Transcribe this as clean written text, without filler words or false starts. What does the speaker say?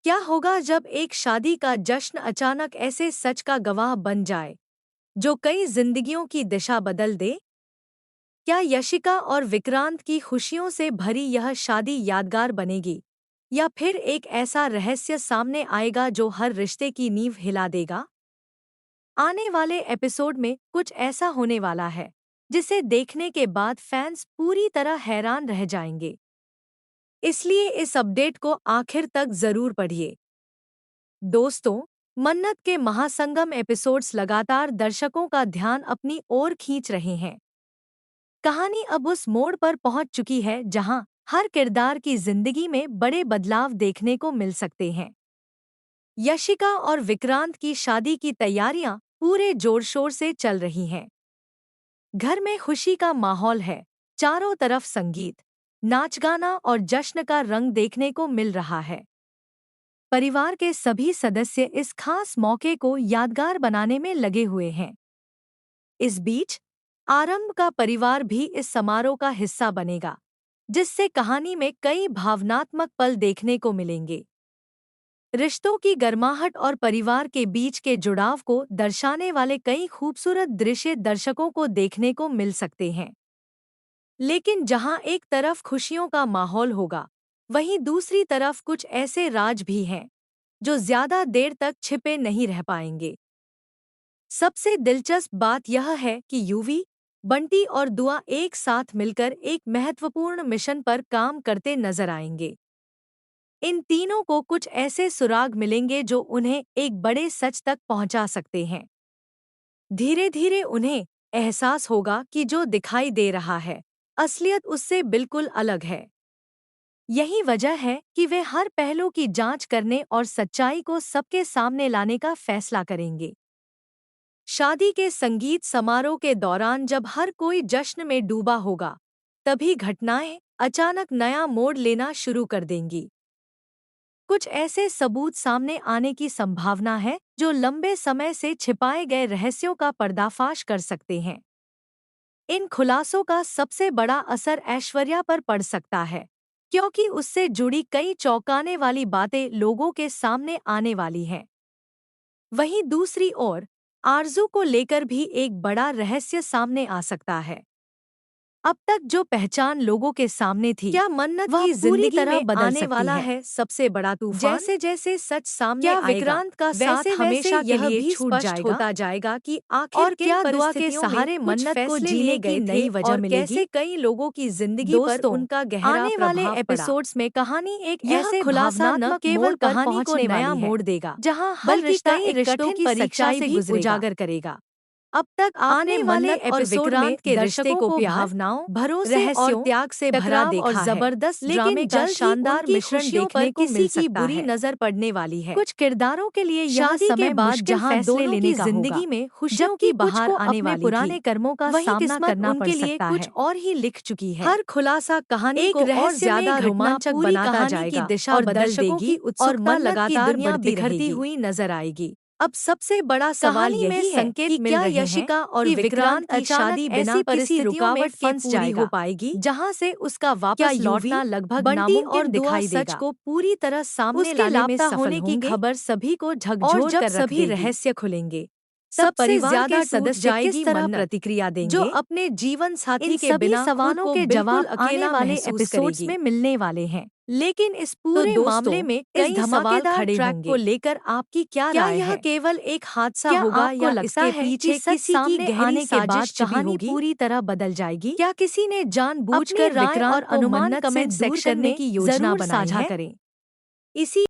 क्या होगा जब एक शादी का जश्न अचानक ऐसे सच का गवाह बन जाए जो कई जिंदगियों की दिशा बदल दे? क्या यशिका और विक्रांत की खुशियों से भरी यह शादी यादगार बनेगी, या फिर एक ऐसा रहस्य सामने आएगा जो हर रिश्ते की नींव हिला देगा? आने वाले एपिसोड में कुछ ऐसा होने वाला है जिसे देखने के बाद फैंस पूरी तरह हैरान रह जाएंगे। इसलिए इस अपडेट को आखिर तक जरूर पढ़िए। दोस्तों, मन्नत के महासंगम एपिसोड्स लगातार दर्शकों का ध्यान अपनी ओर खींच रहे हैं। कहानी अब उस मोड़ पर पहुंच चुकी है जहां हर किरदार की जिंदगी में बड़े बदलाव देखने को मिल सकते हैं। यशिका और विक्रांत की शादी की तैयारियां पूरे जोर शोर से चल रही हैं। घर में खुशी का माहौल है, चारों तरफ संगीत, नाच गाना और जश्न का रंग देखने को मिल रहा है। परिवार के सभी सदस्य इस खास मौके को यादगार बनाने में लगे हुए हैं। इस बीच आरंभ का परिवार भी इस समारोह का हिस्सा बनेगा, जिससे कहानी में कई भावनात्मक पल देखने को मिलेंगे। रिश्तों की गर्माहट और परिवार के बीच के जुड़ाव को दर्शाने वाले कई खूबसूरत दृश्य दर्शकों को देखने को मिल सकते हैं। लेकिन जहां एक तरफ खुशियों का माहौल होगा, वहीं दूसरी तरफ कुछ ऐसे राज भी हैं जो ज्यादा देर तक छिपे नहीं रह पाएंगे। सबसे दिलचस्प बात यह है कि यूवी, बंटी और दुआ एक साथ मिलकर एक महत्वपूर्ण मिशन पर काम करते नजर आएंगे। इन तीनों को कुछ ऐसे सुराग मिलेंगे जो उन्हें एक बड़े सच तक पहुंचा सकते हैं। धीरे धीरे उन्हें एहसास होगा कि जो दिखाई दे रहा है, असलियत उससे बिल्कुल अलग है। यही वजह है कि वे हर पहलू की जांच करने और सच्चाई को सबके सामने लाने का फैसला करेंगे। शादी के संगीत समारोह के दौरान जब हर कोई जश्न में डूबा होगा, तभी घटनाएं अचानक नया मोड़ लेना शुरू कर देंगी। कुछ ऐसे सबूत सामने आने की संभावना है जो लंबे समय से छिपाए गए रहस्यों का पर्दाफाश कर सकते हैं। इन खुलासों का सबसे बड़ा असर ऐश्वर्या पर पड़ सकता है, क्योंकि उससे जुड़ी कई चौंकाने वाली बातें लोगों के सामने आने वाली हैं। वहीं दूसरी ओर आरजू को लेकर भी एक बड़ा रहस्य सामने आ सकता है। अब तक जो पहचान लोगों के सामने थी, क्या मन्नत की पूरी तरह बदलने वाला है सबसे बड़ा तूफान? जैसे जैसे सच सामने आएगा, विक्रांत का साथ हमेशा के लिए भी स्पष्ट होता जाएगा कि आखिर और क्या दुआ के सहारे मन्नत को जीने की नई वजह मिलेगी। कैसे कई लोगों की जिंदगी पर उनका गहरा आने वाले एपिसोड्स में कहानी एक ऐसे खुलासा न केवल कहानी को नया मोड़ देगा, जहां हर रिश्ता एक रिश्तों की सच्चाई भी उजागर करेगा। अब तक आने वाले एपिसोड में के रिश्ते को भावनाओं, भरोसे और त्याग से भरा देखा और जबरदस्त लेकिन जल्द शानदार मिश्रण देखने को किसी की बुरी नजर पड़ने वाली है। कुछ किरदारों के लिए यह समय बाद जहां दोनों की जिंदगी में खुशियों की बहार आने वाली पुराने कर्मों का सामना करना उनके लिए कुछ और ही लिख चुकी है। हर खुलासा कहानी को और ज्यादा रोमांचक बनाता जाएगा, दिशा बदल देगी और मन लगातार बिखरती हुई नजर आएगी। अब सबसे बड़ा सवाल यही है कि क्या यशिका और विक्रांत की शादी बिना किसी रुकावट के पूरी हो पाएगी, जहां से उसका वापस लौटना लगभग नामुमकिन दिखाई देगा। सच को पूरी तरह सामने लाने में सफल होने की खबर सभी को झकझोर कर सभी रहस्य खुलेंगे। सब परिवार के सदस्य किस तरह प्रतिक्रिया देंगे, जो अपने जीवन साथी के बिना सवालों के जवाब आने वाले एपिसोड्स में मिलने वाले हैं। लेकिन इस पूरे मामले में कई धमाकेदार ट्रैक को लेकर आपकी क्या राय है? यह केवल एक हादसा होगा या इसके पीछे किसी की गहरी साजिश कहानी पूरी तरह बदल जाएगी? क्या किसी ने जानबूझकर विक्रांत और अनुमान कमेंट सेक्शन में की योजना साझा करें? इसी